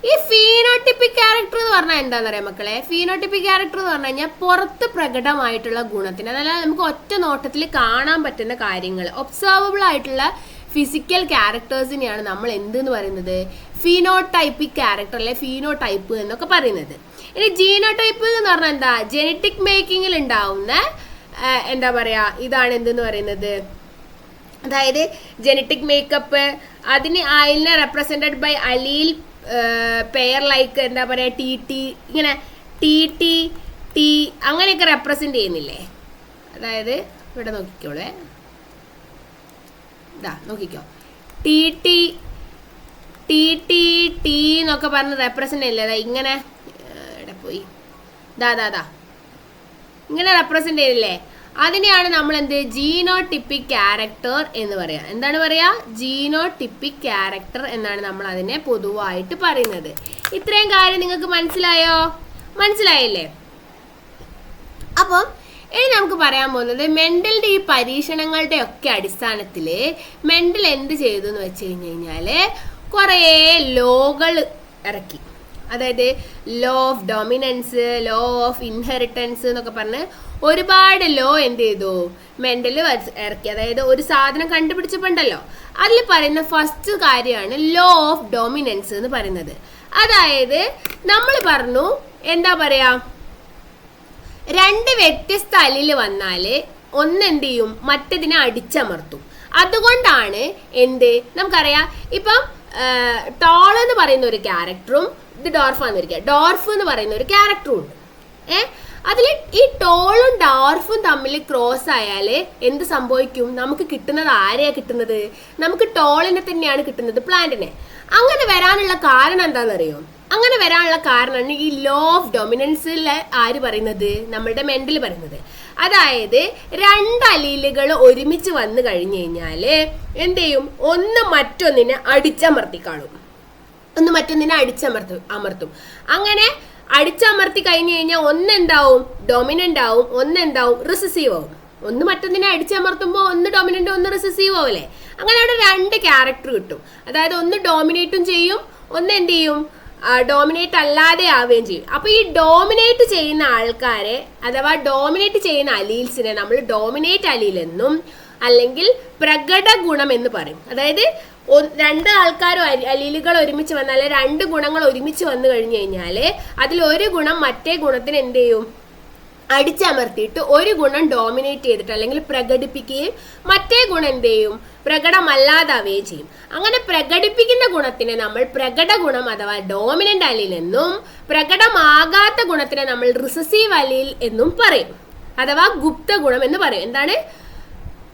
ഈ ഫീനോട്ടിപ്പിക് ക്യാരക്ടർ എന്ന് പറഞ്ഞാൽ എന്താണെന്ന് അറിയാം മക്കളെ? ഫീനോട്ടിപ്പിക് ക്യാരക്ടർ എന്ന് പറഞ്ഞു കഴിഞ്ഞാൽ പുറത്ത് പ്രകടമായിട്ടുള്ള ഗുണത്തിന്, അതല്ല നമുക്ക് ഒറ്റ നോട്ടത്തിൽ കാണാൻ പറ്റുന്ന കാര്യങ്ങൾ, ഒബ്സർവബിൾ ആയിട്ടുള്ള ഫിസിക്കൽ ക്യാരക്ടേഴ്സിനെയാണ് നമ്മൾ എന്തെന്ന് പറയുന്നത്, ഫീനോടൈപ്പിക് ക്യാരക്ടർ അല്ലെ ഫീനോടൈപ്പ് എന്നൊക്കെ പറയുന്നത്. ഇനി ജീനോടൈപ്പ് എന്ന് പറഞ്ഞാൽ എന്താ, ജനറ്റിക് മേക്കിങ്ങിൽ ഉണ്ടാവുന്ന എന്താ പറയാ, ഇതാണ് എന്തെന്ന് പറയുന്നത്. അതായത് ജനറ്റിക് മേക്കപ്പ്, അതിനെ represented by allele pair like എന്താ പറയാ, ടി ടി ഇങ്ങനെ ടി ടി ടി അങ്ങനെയൊക്കെ റെപ്രസെന്റ് ചെയ്യുന്നില്ലേ. അതായത് ഇവിടെ നോക്കിക്കോളേ, ഇതാ നോക്കിക്കോ, T T T T T എന്നൊക്കെ പറഞ്ഞ് റെപ്രസെന്റ് ചെയ്യില്ലേ. അതാ ഇങ്ങനെ ഇവിടെ പോയി ദാ ഇങ്ങനെ റെപ്രസെന്റ് ചെയ്തില്ലേ. അതിനെയാണ് നമ്മൾ എന്ത് ജീനോടിപ്പിക് ക്യാരക്ടർ എന്ന് പറയാ. എന്താണ് പറയാ, ജീനോടിപ്പിക് ക്യാരക്ടർ എന്നാണ് നമ്മൾ അതിനെ പൊതുവായിട്ട് പറയുന്നത്. ഇത്രയും കാര്യം നിങ്ങൾക്ക് മനസ്സിലായോ? മനസ്സിലായില്ലേ? അപ്പം ഇനി നമുക്ക് പറയാൻ പോകുന്നത് മെൻഡലിന്റെ ഈ പരീക്ഷണങ്ങളുടെ ഒക്കെ അടിസ്ഥാനത്തിൽ മെൻഡൽ എന്ത് ചെയ്തു എന്ന് വെച്ച് കഴിഞ്ഞാല് കുറേ ലോകൾ ഇറക്കി. അതായത് law of dominance, law of inheritance എന്നൊക്കെ പറഞ്ഞ് ഒരുപാട് ലോ എന്ത് ചെയ്തു മെൻഡൽ ഇറക്കി. അതായത് ഒരു സാധനം കണ്ടുപിടിച്ചപ്പോണ്ടല്ലോ, അതിൽ പറയുന്ന ഫസ്റ്റ് കാര്യമാണ് ലോ ഓഫ് ഡോമിനൻസ് എന്ന് പറയുന്നത്. അതായത് നമ്മൾ പറഞ്ഞു എന്താ പറയാ, 2 വ്യത്യസ്ത അലിൽ വന്നാല് ഒന്നെന്ത് ചെയ്യും, മറ്റതിനെ അടിച്ചമർത്തും. അതുകൊണ്ടാണ് എന്ത് നമുക്കറിയാം, ഇപ്പം ടോൾ എന്ന് പറയുന്ന ഒരു ക്യാരക്ടറും ഇത് ഡോർഫാന്ന് വരിക, ഡോർഫ് എന്ന് പറയുന്ന ഒരു ക്യാരക്ടറും ഉണ്ട്. അതിൽ ഈ ടോളും ഡോർഫും തമ്മിൽ ക്രോസ് ആയാൽ എന്ത് സംഭവിക്കും, നമുക്ക് കിട്ടുന്നത് ആരെയാ കിട്ടുന്നത്, നമുക്ക് ടോളിനെ തന്നെയാണ് കിട്ടുന്നത്, പ്ലാന്റിനെ. അങ്ങനെ വരാനുള്ള കാരണം എന്താണെന്നറിയോ? അങ്ങനെ വരാനുള്ള കാരണമാണ് ഈ ലോ ഓഫ് ഡൊമിനൻസിൽ ആര് പറയുന്നത്, നമ്മളുടെ മെൻഡൽ പറയുന്നത്. അതായത് 2 അലീലുകൾ ഒരുമിച്ച് വന്നു കഴിഞ്ഞു കഴിഞ്ഞാൽ എന്ത് ചെയ്യും, ഒന്ന് മറ്റൊന്നിനെ അടിച്ചമർത്തിക്കാണും, ഒന്ന് മറ്റൊന്നിനെ അമർത്തും. അങ്ങനെ അടിച്ചമർത്തി കഴിഞ്ഞു കഴിഞ്ഞാൽ ഒന്നെന്താവും, ഡൊമിനന്റ് ആവും, ഒന്നെന്താവും, റിസസീവ് ആവും. ഒന്ന് മറ്റൊന്നിനെ അടിച്ചമർത്തുമ്പോൾ ഒന്ന് ഡൊമിനന്റ് ഒന്ന് റിസസീവ് ആവില്ലേ. അങ്ങനെ അവിടെ 2 ക്യാരക്ടർ കിട്ടും. അതായത് ഒന്ന് ഡോമിനേറ്റും ചെയ്യും, ഒന്ന് എന്ത് ചെയ്യും, ഡോമിനേറ്റ് അല്ലാതെ ആവുകയും ചെയ്യും. അപ്പൊ ഈ ഡോമിനേറ്റ് ചെയ്യുന്ന ആൾക്കാരെ അഥവാ ഡോമിനേറ്റ് ചെയ്യുന്ന അലീൽസിനെ നമ്മൾ ഡോമിനേറ്റ് അലീൽ എന്നും അല്ലെങ്കിൽ പ്രകട ഗുണം എന്ന് പറയും. അതായത് 2 ആൾക്കാരും അലീലുകൾ ഒരുമിച്ച് വന്നാൽ 2 ഗുണങ്ങൾ ഒരുമിച്ച് വന്നു കഴിഞ്ഞു കഴിഞ്ഞാൽ അതിൽ ഒരു ഗുണം മറ്റേ ഗുണത്തിന് എന്ത് ചെയ്യും, അടിച്ചമർത്തിയിട്ട് ഒരു ഗുണം ഡോമിനേറ്റ് ചെയ്തിട്ട് അല്ലെങ്കിൽ പ്രകടിപ്പിക്കുകയും മറ്റേ ഗുണം എന്ത് ചെയ്യും, പ്രകടമല്ലാതാവുകയും ചെയ്യും. അങ്ങനെ പ്രകടിപ്പിക്കുന്ന ഗുണത്തിനെ നമ്മൾ പ്രകട ഗുണം അഥവാ ഡോമിനന്റ് അലീൽ എന്നും പ്രകടമാകാത്ത ഗുണത്തിനെ നമ്മൾ റിസസീവ് അലീൽ എന്നും പറയും, അഥവാ ഗുപ്ത ഗുണം എന്ന് പറയും. എന്താണ്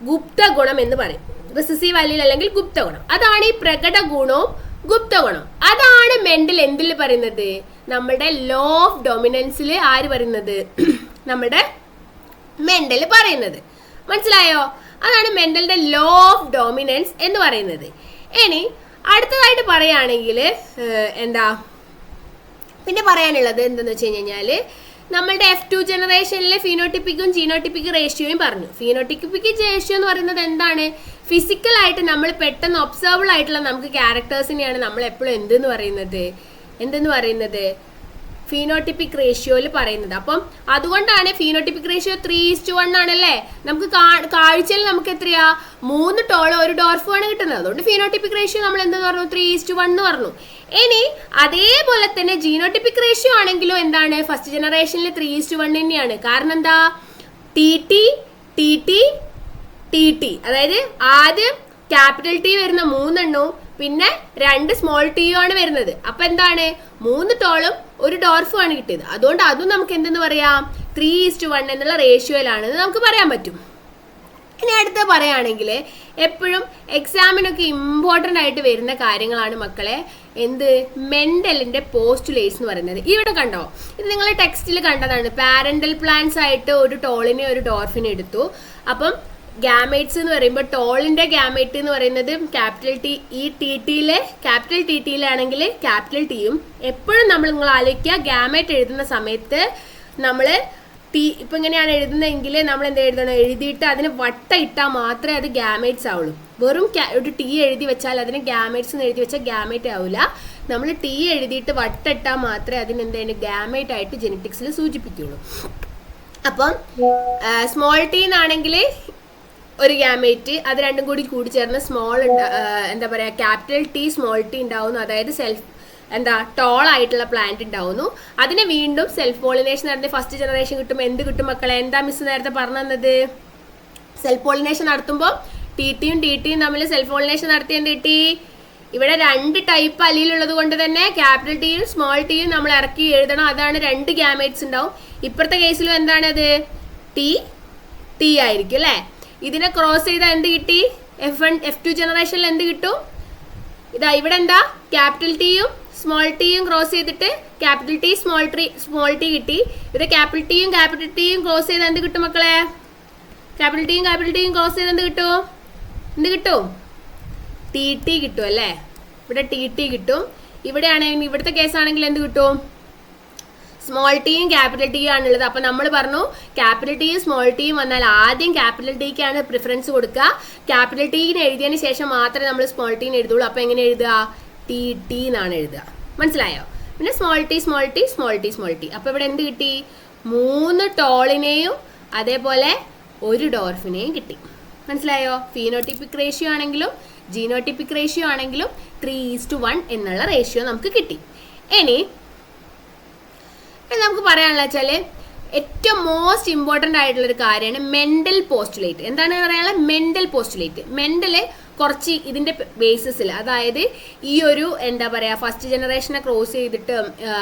ഗുപ്ത ഗുണം എന്ന് പറയും, റിസസീവ് അലീൽ അല്ലെങ്കിൽ ഗുപ്ത ഗുണം. അതാണ് ഈ പ്രകട ഗുണവും ഗുപ്ത ഗുണം. അതാണ് മെൻഡൽ എന്തിൽ പറയുന്നത്, നമ്മുടെ ലോ ഓഫ് ഡൊമിനൻസിൽ ആര് പറയുന്നത്, നമ്മുടെ മെൻഡൽ പറയുന്നത്. മനസ്സിലായോ? അതാണ് മെൻഡലിന്റെ ലോ ഓഫ് ഡോമിനൻസ് എന്ന് പറയുന്നത്. ഇനി അടുത്തതായിട്ട് പറയുകയാണെങ്കിൽ എന്താ പിന്നെ പറയാനുള്ളത് എന്തെന്ന് വെച്ച് കഴിഞ്ഞാൽ നമ്മളുടെ F2 ജനറേഷനിലെ ഫീനോട്ടിപ്പിക്കും ജീനോട്ടിപ്പിക്കും റേഷ്യോയും പറഞ്ഞു. ഫീനോട്ടിപ്പിക് റേഷ്യോ എന്ന് പറയുന്നത് എന്താണ്, ഫിസിക്കലായിട്ട് നമ്മൾ പെട്ടെന്ന് ഒബ്സർവബിൾ ആയിട്ടുള്ള നമുക്ക് ക്യാരക്ടേഴ്സിനെയാണ് നമ്മൾ എപ്പോഴും എന്തെന്ന് പറയുന്നത് ഫീനോട്ടിപ്പിക് റേഷ്യോയിൽ പറയുന്നത്. അപ്പം അതുകൊണ്ടാണ് ഫീനോട്ടിപ്പിക് റേഷ്യോ 3:1 ആണല്ലേ. നമുക്ക് കാഴ്ചയിൽ നമുക്ക് എത്രയാ 3 ടോൾ 1 ഡോർഫും ആണ് കിട്ടുന്നത്. അതുകൊണ്ട് ഫീനോട്ടിപ്പിക് റേഷ്യോ നമ്മൾ എന്തെന്ന് പറഞ്ഞു 3:1 എന്ന് പറഞ്ഞു. ഇനി അതേപോലെ തന്നെ ജീനോട്ടിപ്പിക് റേഷ്യോ ആണെങ്കിലും എന്താണ് ഫസ്റ്റ് ജനറേഷനിൽ 3:1 തന്നെയാണ്. കാരണം എന്താ ടി അതായത് ആദ്യം ക്യാപിറ്റൽ ടി വരുന്ന 3 എണ്ണവും പിന്നെ 2 സ്മോൾ ടിയും ആണ് വരുന്നത്. അപ്പൊ എന്താണ് 3 ടോളും 1 ഡോർഫും ആണ് കിട്ടിയത്. അതുകൊണ്ട് അതും നമുക്ക് എന്തെന്ന് പറയാം 3:1 എന്നുള്ള റേഷ്യോയിലാണെന്ന് നമുക്ക് പറയാൻ പറ്റും. ഇനി അടുത്ത പറയുകയാണെങ്കിൽ എപ്പോഴും എക്സാമിനൊക്കെ ഇമ്പോർട്ടൻ്റ് ആയിട്ട് വരുന്ന കാര്യങ്ങളാണ് മക്കളെ മെൻഡലിന്റെ പോസ്റ്റുലേറ്റ്സ് എന്ന് പറയുന്നത്. ഇവിടെ കണ്ടോ, ഇത് നിങ്ങൾ ടെക്സ്റ്റിൽ കണ്ടതാണ്. പാരന്റൽ പ്ലാന്റ്സ് ആയിട്ട് ഒരു ടോളിനെ ഒരു ഡോർഫിനെ എടുത്തു. അപ്പം ഗാമേറ്റ്സ് എന്ന് പറയുമ്പോൾ ടോളിന്റെ ഗാമേറ്റ് എന്ന് പറയുന്നത് ക്യാപിറ്റൽ ടി. ഈ ക്യാപിറ്റൽ ടിയിലാണെങ്കിൽ ക്യാപിറ്റൽ ടിയും എപ്പോഴും നിങ്ങൾ ആലോചിക്കുക, ഗാമേറ്റ് എഴുതുന്ന സമയത്ത് നമ്മൾ ഇപ്പൊ ഇങ്ങനെയാണ് എഴുതുന്നതെങ്കിൽ നമ്മൾ എന്താ എഴുതണം, എഴുതിയിട്ട് അതിന് വട്ട ഇട്ടാൽ മാത്രമേ അത് ഗാമേറ്റ്സ് ആവുള്ളൂ. വെറും ഒരു ടി എഴുതി വെച്ചാൽ അതിന് ഗാമേറ്റ്സ് എന്ന് എഴുതി വെച്ചാൽ ഗാമേറ്റ് ആവില്ല. നമ്മൾ ടി എഴുതിയിട്ട് വട്ട ഇട്ടാൽ മാത്രമേ അതിന് എന്താണ് ഗാമേറ്റ് ആയിട്ട് ജെനറ്റിക്സിൽ സൂചിപ്പിക്കുള്ളൂ. അപ്പം സ്മോൾ ടി എന്നാണെങ്കിൽ ഒരു ഗാമേറ്റ്, അത് രണ്ടും കൂടി ചേർന്ന് എന്താ പറയുക ക്യാപിറ്റൽ ടി സ്മോൾ ടി ഉണ്ടാവുന്നു. അതായത് ടോൾ ആയിട്ടുള്ള പ്ലാന്റ് ഉണ്ടാവുന്നു. അതിനെ വീണ്ടും സെൽഫ് പോളിനേഷൻ നടത്തി ഫസ്റ്റ് ജനറേഷൻ കിട്ടും. എന്ത് കിട്ടും മക്കളെ? എന്താ മിസ് നേരത്തെ പറഞ്ഞു തന്നത്? സെൽഫ് പോളിനേഷൻ നടത്തുമ്പോൾ ടിയും തമ്മിൽ സെൽഫ് പോളിനേഷൻ നടത്തി എന്ത് കിട്ടി? ഇവിടെ 2 ടൈപ്പ് അലീലുള്ളത് കൊണ്ട് തന്നെ ക്യാപിറ്റൽ ടിയും സ്മോൾ ടിയും നമ്മൾ ഇറക്കി എഴുതണം. അതാണ് 2 ഗാമേറ്റ്സ് ഉണ്ടാവും. ഇപ്പുറത്തെ കേസിലും എന്താണത് ടി ആയിരിക്കും അല്ലേ. ഇതിനെ ക്രോസ് ചെയ്താൽ എന്ത് കിട്ടി? F2 ജനറേഷനിൽ എന്ത് കിട്ടും? ഇതാ ഇവിടെ എന്താ ക്യാപിറ്റൽ ടിയും സ്മോൾ ടിയും ക്രോസ് ചെയ്തിട്ട് ക്യാപിറ്റൽ ടി സ്മോൾ ടി കിട്ടി. ഇത് ക്യാപിറ്റൽ ടിയും ക്രോസ് ചെയ്ത് എന്ത് കിട്ടും മക്കളെ? ക്യാപിറ്റൽ ടിയും ക്രോസ് ചെയ്ത് എന്ത് കിട്ടും? ടി കിട്ടും അല്ലേ. ഇവിടെ ടി കിട്ടും. ഇവിടെയാണെങ്കിൽ ഇവിടുത്തെ കേസാണെങ്കിൽ എന്ത് കിട്ടും? സ്മോൾ ടിയും ക്യാപിറ്റൽ ടിയും ആണുള്ളത്. അപ്പൊ നമ്മൾ പറഞ്ഞു ക്യാപിറ്റൽ ടിയും സ്മോൾ ടിയും വന്നാൽ ആദ്യം ക്യാപിറ്റൽ ടിക്കാണ് പ്രിഫറൻസ് കൊടുക്കുക. ക്യാപിറ്റൽ ടീന് എഴുതിയതിന് ശേഷം മാത്രമേ നമ്മൾ സ്മോൾ ടീന് എഴുതുള്ളൂ. അപ്പൊ എങ്ങനെ എഴുതുക? ടി എന്നാണ് എഴുതുക. മനസ്സിലായോ? പിന്നെ സ്മോൾ ടി. അപ്പൊ ഇവിടെ എന്ത് കിട്ടി? 3 ടോളിനെയും അതേപോലെ 1 ഡോർഫിനെയും കിട്ടി. മനസ്സിലായോ? ഫീനോട്ടിപ്പിക് റേഷ്യോ ആണെങ്കിലും ജീനോട്ടിപ്പിക് റേഷ്യോ ആണെങ്കിലും 3:1 എന്നുള്ള റേഷ്യോ നമുക്ക് കിട്ടി. ഇനി നമുക്ക് പറയാനുള്ള വെച്ചാൽ ഏറ്റവും മോസ്റ്റ് ഇമ്പോർട്ടൻ്റ് ആയിട്ടുള്ള ഒരു കാര്യമാണ് മെന്റൽ പോസ്റ്റുലേറ്റ്. എന്താണ് പറയാനുള്ളത്? Mental postulate. മെന്റല് കുറച്ച് ഇതിന്റെ ബേസിസിൽ, അതായത് ഈ ഒരു എന്താ പറയുക ഫസ്റ്റ് ജനറേഷനെ ക്രോസ് ചെയ്തിട്ട്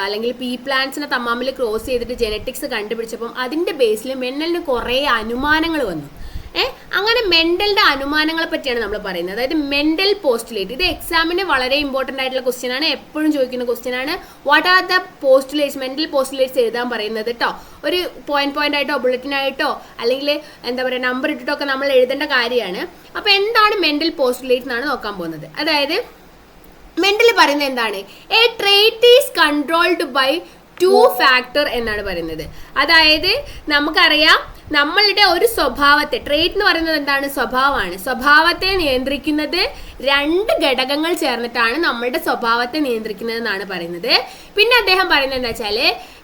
അല്ലെങ്കിൽ പീ പ്ലാന്റ്സിനെ തമ്മിൽ ക്രോസ് ചെയ്തിട്ട് ജെനറ്റിക്സ് കണ്ടുപിടിച്ചപ്പം അതിന്റെ ബേസിൽ മെന്റലിന് കുറേ അനുമാനങ്ങൾ വന്നു. അങ്ങനെ മെന്റലിന്റെ അനുമാനങ്ങളെ പറ്റിയാണ് നമ്മൾ പറയുന്നത്. അതായത് മെന്റൽ പോസ്റ്റുലേറ്റ്. ഇത് എക്സാമിന് വളരെ ഇമ്പോർട്ടൻ്റ് ആയിട്ടുള്ള ക്വസ്റ്റ്യൻ ആണ്. എപ്പോഴും ചോദിക്കുന്ന ക്വസ്റ്റ്യൻ ആണ്. What are the postulates? Mental postulates എഴുതാൻ പറയുന്നത് കേട്ടോ. ഒരു പോയിന്റ് ആയിട്ടോ ബുള്ളറ്റിനായിട്ടോ അല്ലെങ്കിൽ എന്താ പറയുക നമ്പർ ഇട്ടിട്ടോ ഒക്കെ നമ്മൾ എഴുതേണ്ട കാര്യമാണ്. അപ്പൊ എന്താണ് മെന്റൽ പോസ്റ്റുലേറ്റ് എന്നാണ് നോക്കാൻ പോകുന്നത്. അതായത് മെന്റൽ പറയുന്നത് എന്താണ്? A trait is controlled by 2 factor എന്നാണ് പറയുന്നത്. അതായത് നമുക്കറിയാം നമ്മളുടെ ഒരു സ്വഭാവത്തെ, ട്രേറ്റ് എന്ന് പറയുന്നത് എന്താണ്? സ്വഭാവമാണ്. സ്വഭാവത്തെ നിയന്ത്രിക്കുന്നത് 2 ഘടകങ്ങൾ ചേർന്നിട്ടാണ് നമ്മളുടെ സ്വഭാവത്തെ നിയന്ത്രിക്കുന്നത് എന്നാണ് പറയുന്നത്. പിന്നെ അദ്ദേഹം പറയുന്നത് എന്താ വെച്ചാൽ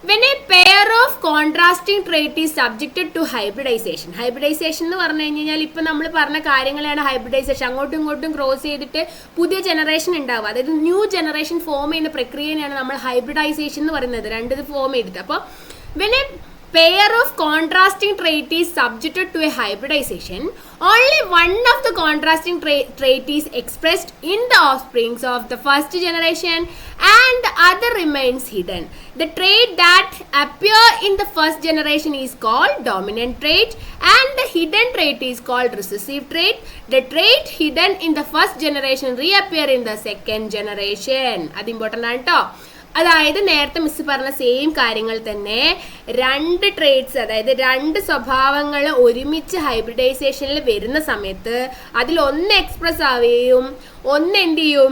when a pair of contrasting trait is subjected to hybridization. Hybridization എന്ന് പറഞ്ഞു കഴിഞ്ഞാൽ ഇപ്പൊ നമ്മൾ പറഞ്ഞ കാര്യങ്ങളാണ് ഹൈബ്രിഡൈസേഷൻ. അങ്ങോട്ടും ഇങ്ങോട്ടും ക്രോസ് ചെയ്തിട്ട് പുതിയ ജനറേഷൻ ഉണ്ടാവുക, അതായത് ന്യൂ ജനറേഷൻ ഫോം ചെയ്യുന്ന പ്രക്രിയയാണ് നമ്മൾ ഹൈബ്രിഡൈസേഷൻ എന്ന് പറയുന്നത്. 2 ഫോം ചെയ്തിട്ട്. അപ്പോൾ when a pair of contrasting trait is subjected to a hybridization, only one of the contrasting trait is expressed in the offsprings of the first generation and the other remains hidden. The trait that appear in the first generation is called dominant trait and the hidden trait is called recessive trait. The trait hidden in the first generation reappear in the second generation. അത് important ആണ് കേട്ടോ. അതായത് നേരത്തെ miss പറഞ്ഞ same കാര്യങ്ങൾ തന്നെ 2 traits, അതായത് 2 സ്വഭാവങ്ങൾ ഒരുമിച്ച് ഹൈബ്രിഡൈസേഷനിൽ വരുന്ന സമയത്ത് അതിൽ ഒന്ന് എക്സ്പ്രസ് ആവുകയും ഒന്ന് എന്ത് ചെയ്യും?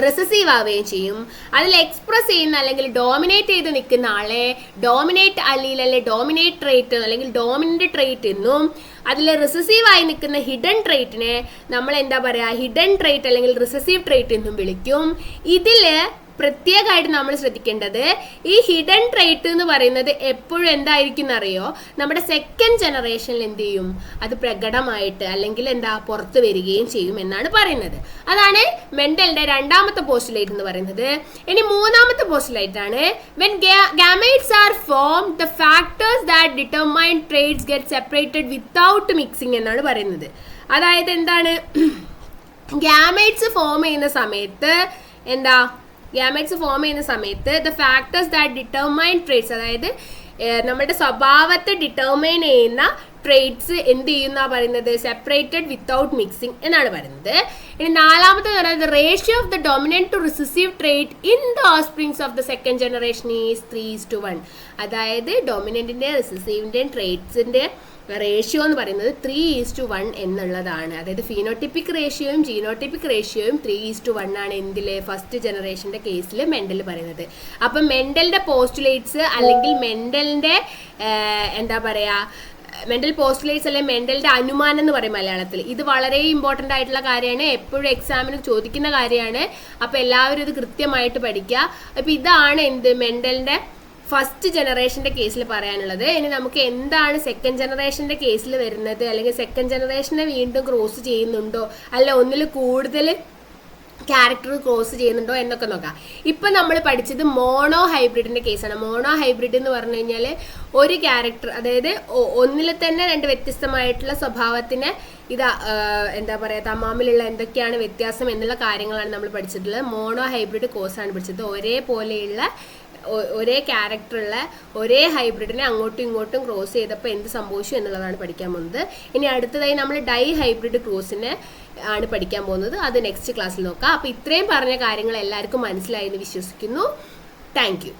റിസസീവ് ആവുകയും ചെയ്യും. അതിൽ എക്സ്പ്രസ് ചെയ്യുന്ന അല്ലെങ്കിൽ ഡോമിനേറ്റ് ചെയ്ത് നിൽക്കുന്ന ആളെ ഡോമിനേറ്റ് അല്ലീൽ അല്ലെ ഡോമിനേറ്റ് ട്രേറ്റ് അല്ലെങ്കിൽ ഡോമിനന്റ് ട്രേറ്റ് എന്നും, അതിൽ റിസസീവായി നിൽക്കുന്ന ഹിഡൻ ട്രേറ്റിനെ നമ്മൾ എന്താ പറയുക? ഹിഡൻ ട്രേറ്റ് അല്ലെങ്കിൽ റിസസീവ് ട്രേറ്റ് എന്നും വിളിക്കും. ഇതിൽ പ്രത്യേകമായിട്ട് നമ്മൾ ശ്രദ്ധിക്കേണ്ടത് ഈ ഹിഡൻ ട്രേറ്റ് എന്ന് പറയുന്നത് എപ്പോഴും എന്തായിരിക്കും എന്നറിയോ, നമ്മുടെ സെക്കൻഡ് ജനറേഷനിൽ എന്ത് ചെയ്യും, അത് പ്രകടമായിട്ട് അല്ലെങ്കിൽ എന്താ പുറത്തു വരികയും ചെയ്യും എന്നാണ് പറയുന്നത്. അതാണ് മെൻഡലിന്റെ രണ്ടാമത്തെ പോസ്റ്റുലേറ്റ് എന്ന് പറയുന്നത്. ഇനി മൂന്നാമത്തെ പോസ്റ്റുലേറ്റ് ആണ് when gametes are formed the factors that determine traits get separated without mixing എന്നാണ് പറയുന്നത്. അതായത് എന്താണ്, ഗാമേറ്റ്സ് ഫോം ചെയ്യുന്ന സമയത്ത് the factors that determine traits, അതായത് നമ്മുടെ സ്വഭാവത്തെ ഡിറ്റർമൈൻ ചെയ്യുന്ന ട്രേറ്റ്സ് എന്ത് ചെയ്യുന്ന പറയുന്നത്, സെപ്പറേറ്റഡ് വിത്തൗട്ട് മിക്സിംഗ് എന്നാണ് പറയുന്നത്. ഇനി നാലാമത്തെ പറയുന്നത് ratio of the dominant to recessive trait in the offsprings of the second generation is 3:1. അതായത് ഡോമിനന്റിന്റെ റിസസീവിന്റെയും ട്രേറ്റ്സിന്റെ റേഷ്യോ എന്ന് പറയുന്നത് 3:1 എന്നുള്ളതാണ്. അതായത് ഫീനോട്ടിപ്പിക് റേഷ്യോയും ജീനോട്ടിപ്പിക് റേഷ്യോയും 3:1 ആണ് എന്തില്, ഫസ്റ്റ് ജനറേഷന്റെ കേസിൽ മെൻഡൽ പറയുന്നത്. അപ്പം മെൻഡലിന്റെ പോസ്റ്റുലേറ്റ്സ് അല്ലെങ്കിൽ മെൻഡലിന്റെ മെന്റൽ പോസ്റ്റുലേറ്റ്സ് അല്ലെങ്കിൽ മെന്റലിന്റെ അനുമാനം എന്ന് പറയും മലയാളത്തിൽ. ഇത് വളരെ ഇമ്പോർട്ടൻ്റ് ആയിട്ടുള്ള കാര്യമാണ്, എപ്പോഴും എക്സാമിന് ചോദിക്കുന്ന കാര്യമാണ്. അപ്പോൾ എല്ലാവരും ഇത് കൃത്യമായിട്ട് പഠിക്കുക. അപ്പോൾ ഇതാണ് മെന്റലിന്റെ ഫസ്റ്റ് ജനറേഷന്റെ കേസിൽ പറയാനുള്ളത്. ഇനി നമുക്ക് എന്താണ് സെക്കൻഡ് ജനറേഷന്റെ കേസിൽ വരുന്നത്, അല്ലെങ്കിൽ സെക്കൻഡ് ജനറേഷനെ വീണ്ടും ക്രോസ് ചെയ്യുന്നുണ്ടോ, അല്ല ഒന്നിൽ കൂടുതൽ ക്യാരക്ടർ ക്രോസ് ചെയ്യുന്നുണ്ടോ എന്നൊക്കെ നോക്കാം. ഇപ്പം നമ്മൾ പഠിച്ചത് മോണോ ഹൈബ്രിഡിന്റെ കേസാണ്. മോണോ ഹൈബ്രിഡ് എന്ന് പറഞ്ഞു കഴിഞ്ഞാൽ ഒരു ക്യാരക്ടർ, അതായത് ഒന്നിൽ തന്നെ രണ്ട് വ്യത്യസ്തമായിട്ടുള്ള സ്വഭാവത്തിന് തമ്മിലുള്ള എന്തൊക്കെയാണ് വ്യത്യാസം എന്നുള്ള കാര്യങ്ങളാണ് നമ്മൾ പഠിച്ചിട്ടുള്ളത്. മോണോ ഹൈബ്രിഡ് കോഴ്സാണ് പഠിച്ചത്. ഒരേ ക്യാരക്ടറുള്ള ഒരേ ഹൈബ്രിഡിനെ അങ്ങോട്ടും ഇങ്ങോട്ടും ക്രോസ് ചെയ്തപ്പോൾ എന്ത് സംഭവിച്ചു എന്നുള്ളതാണ് പഠിക്കാൻ പോകുന്നത്. ഇനി അടുത്തതായി നമ്മൾ ഡൈ ഹൈബ്രിഡ് ക്രോസിനെ ആണ് പഠിക്കാൻ പോകുന്നത്. അത് നെക്സ്റ്റ് ക്ലാസ്സിൽ നോക്കാം. അപ്പോൾ ഇത്രയും പറഞ്ഞ കാര്യങ്ങൾ എല്ലാവർക്കും മനസ്സിലായി എന്ന് വിശ്വസിക്കുന്നു. Thank you.